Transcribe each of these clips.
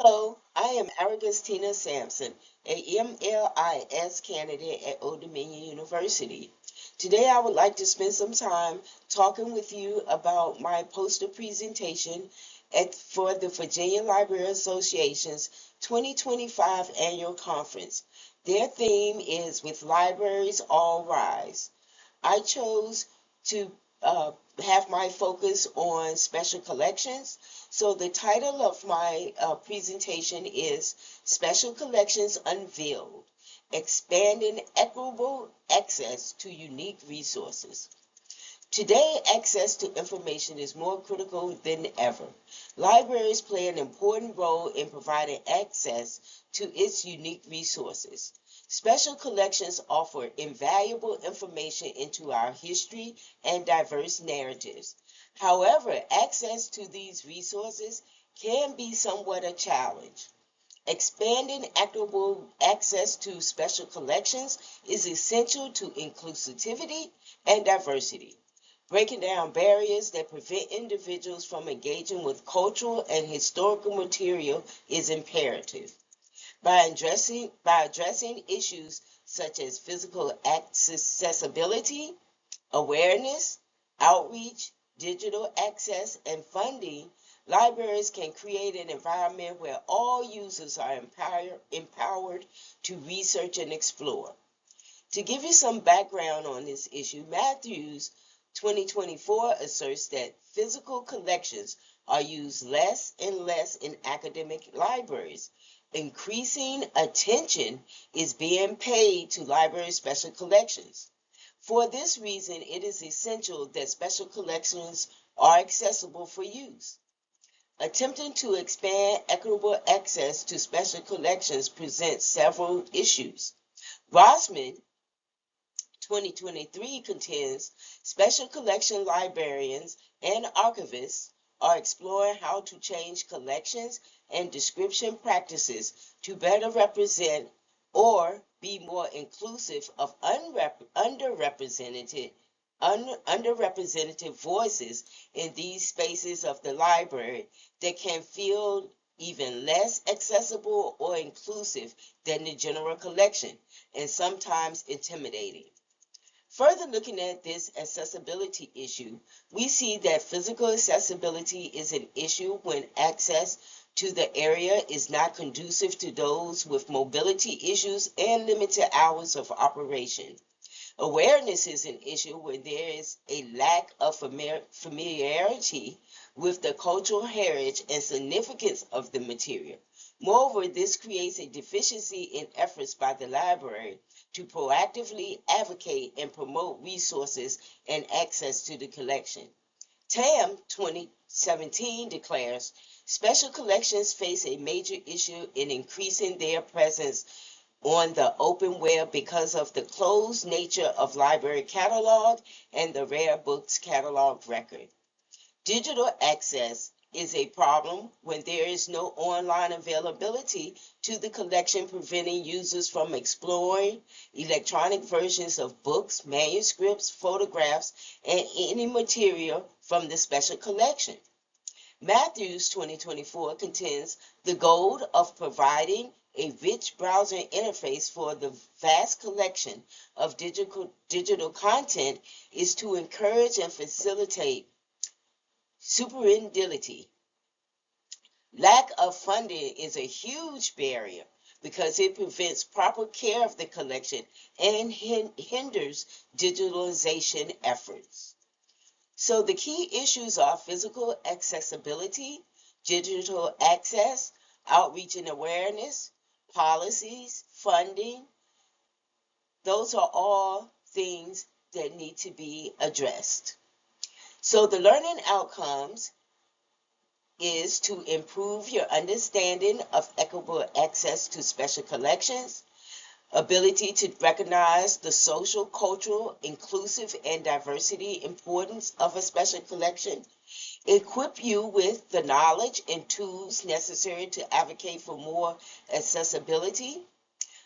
Hello, I am Augustina Sampson, a MLIS candidate at Old Dominion University. Today I would like to spend some time talking with you about my poster presentation for the Virginia Library Association's 2025 annual conference. Their theme is With Libraries All Rise. I chose to have my focus on special collections. So the title of my presentation is Special Collections Unveiled, Expanding Equitable Access to Unique Resources. Today, access to information is more critical than ever. Libraries play an important role in providing access to its unique resources. Special collections offer invaluable information into our history and diverse narratives. However, access to these resources can be somewhat a challenge. Expanding equitable access to special collections is essential to inclusivity and diversity. Breaking down barriers that prevent individuals from engaging with cultural and historical material is imperative. By addressing issues such as physical accessibility, awareness, outreach, digital access, and funding, libraries can create an environment where all users are empowered to research and explore. To give you some background on this issue, Matthews 2024 asserts that physical collections are used less and less in academic libraries. Increasing attention is being paid to library special collections. For this reason, it is essential that special collections are accessible for use. Attempting to expand equitable access to special collections presents several issues. Rossman 2023 contends special collection librarians and archivists are exploring how to change collections and description practices to better represent or be more inclusive of underrepresented voices in these spaces of the library that can feel even less accessible or inclusive than the general collection, and sometimes intimidating. Further looking at this accessibility issue, we see that physical accessibility is an issue when access to the area is not conducive to those with mobility issues and limited hours of operation. Awareness is an issue when there is a lack of familiarity with the cultural heritage and significance of the material. Moreover, this creates a deficiency in efforts by the library to proactively advocate and promote resources and access to the collection. TAM 2017 declares special collections face a major issue in increasing their presence on the open web because of the closed nature of library catalog and the rare books catalog record. Digital access is a problem when there is no online availability to the collection, preventing users from exploring electronic versions of books, manuscripts, photographs, and any material from the special collection. Matthews 2024 contends the goal of providing a rich browser interface for the vast collection of digital content is to encourage and facilitate superindility. Lack of funding is a huge barrier because it prevents proper care of the collection and hinders digitalization efforts. So the key issues are physical accessibility, digital access, outreach and awareness, policies, funding. Those are all things that need to be addressed. So the learning outcomes is to improve your understanding of equitable access to special collections, ability to recognize the social, cultural, inclusive, and diversity importance of a special collection, equip you with the knowledge and tools necessary to advocate for more accessibility,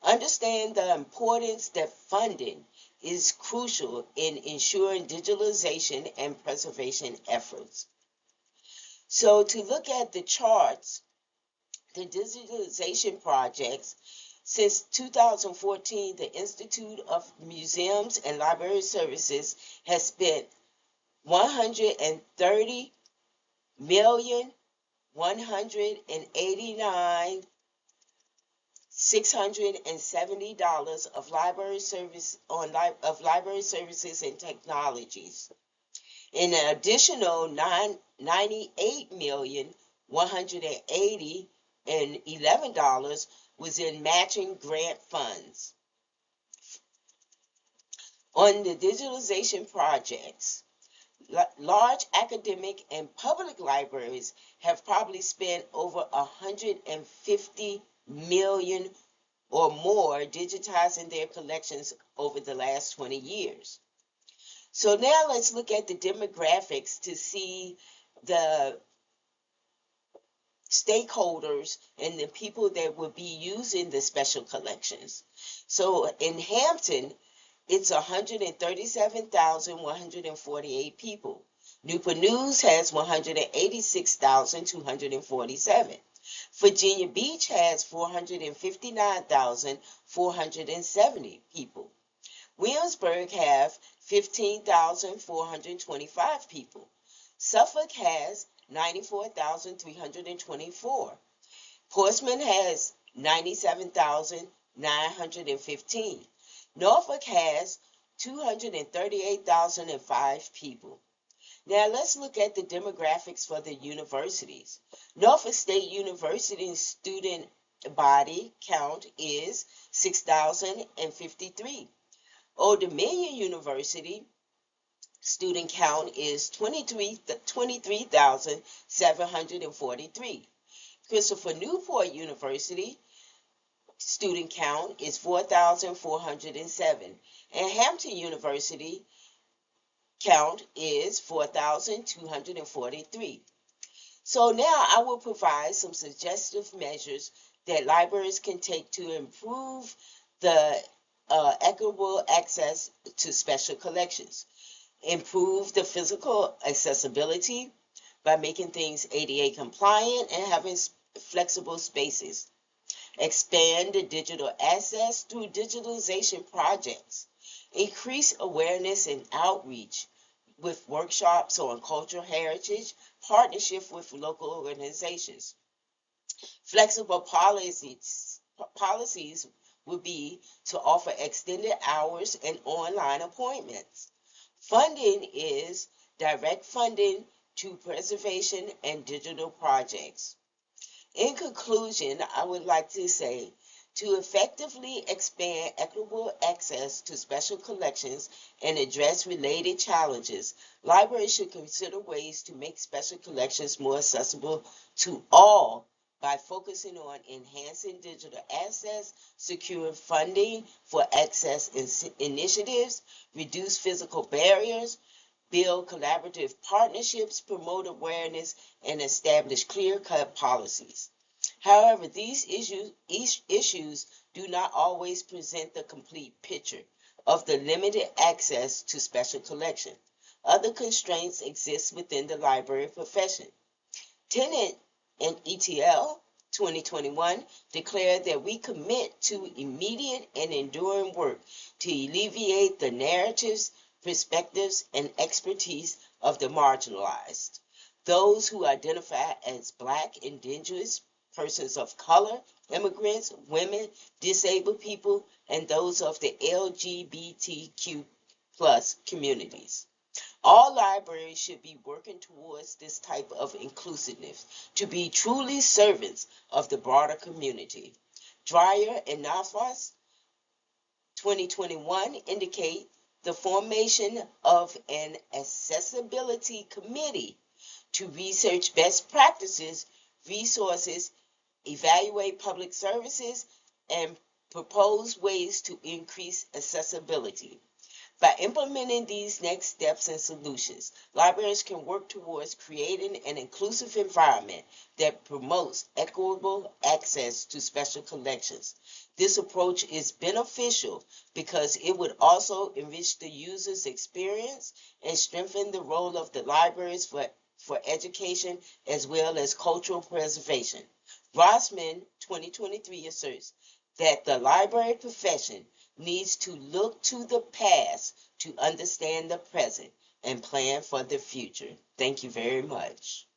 understand the importance that funding is crucial in ensuring digitalization and preservation efforts. So to look at the charts The digitalization projects. Since 2014, the Institute of Museums and Library Services has spent $130,189,670 of library services and technologies. An additional $98,180,011 was in matching grant funds. On the digitalization projects, large academic and public libraries have probably spent over $150 million or more digitizing their collections over the last 20 years. So now let's look at the demographics to see the stakeholders and the people that will be using the special collections. So in Hampton, it's 137,148 people. Newport News has 186,247. Virginia Beach has 459,470 people. Williamsburg have 15,425 people. Suffolk has 94,324. Portsmouth has 97,915. Norfolk has 238,005 people. Now let's look at the demographics for the universities. Norfolk State University's student body count is 6,053. Old Dominion University student count is 23,743. Christopher Newport University student count is 4,407. And Hampton University count is 4,243. So now I will provide some suggestive measures that libraries can take to improve the equitable access to special collections. Improve the physical accessibility by making things ADA compliant and having flexible spaces. Expand the digital access through digitalization projects. Increase awareness and outreach with workshops on cultural heritage, partnership with local organizations. Flexible policies would be to offer extended hours and online appointments. Funding is direct funding to preservation and digital projects. In conclusion, I would like to say, to effectively expand equitable access to special collections and address related challenges, libraries should consider ways to make special collections more accessible to all by focusing on enhancing digital access, securing funding for access initiatives, reduce physical barriers, build collaborative partnerships, promote awareness, and establish clear-cut policies. However, these issues do not always present the complete picture of the limited access to special collection. Other constraints exist within the library profession. Tenet and ETL 2021 declared that we commit to immediate and enduring work to alleviate the narratives, perspectives, and expertise of the marginalized, those who identify as Black, Indigenous, persons of color, immigrants, women, disabled people, and those of the LGBTQ plus communities. All libraries should be working towards this type of inclusiveness to be truly servants of the broader community. Dreyer and Nafas 2021 indicate the formation of an accessibility committee to research best practices, resources, evaluate public services, and propose ways to increase accessibility. By implementing these next steps and solutions, libraries can work towards creating an inclusive environment that promotes equitable access to special collections. This approach is beneficial because it would also enrich the user's experience and strengthen the role of the libraries for education as well as cultural preservation. Rossman 2023 asserts that the library profession needs to look to the past to understand the present and plan for the future. Thank you very much.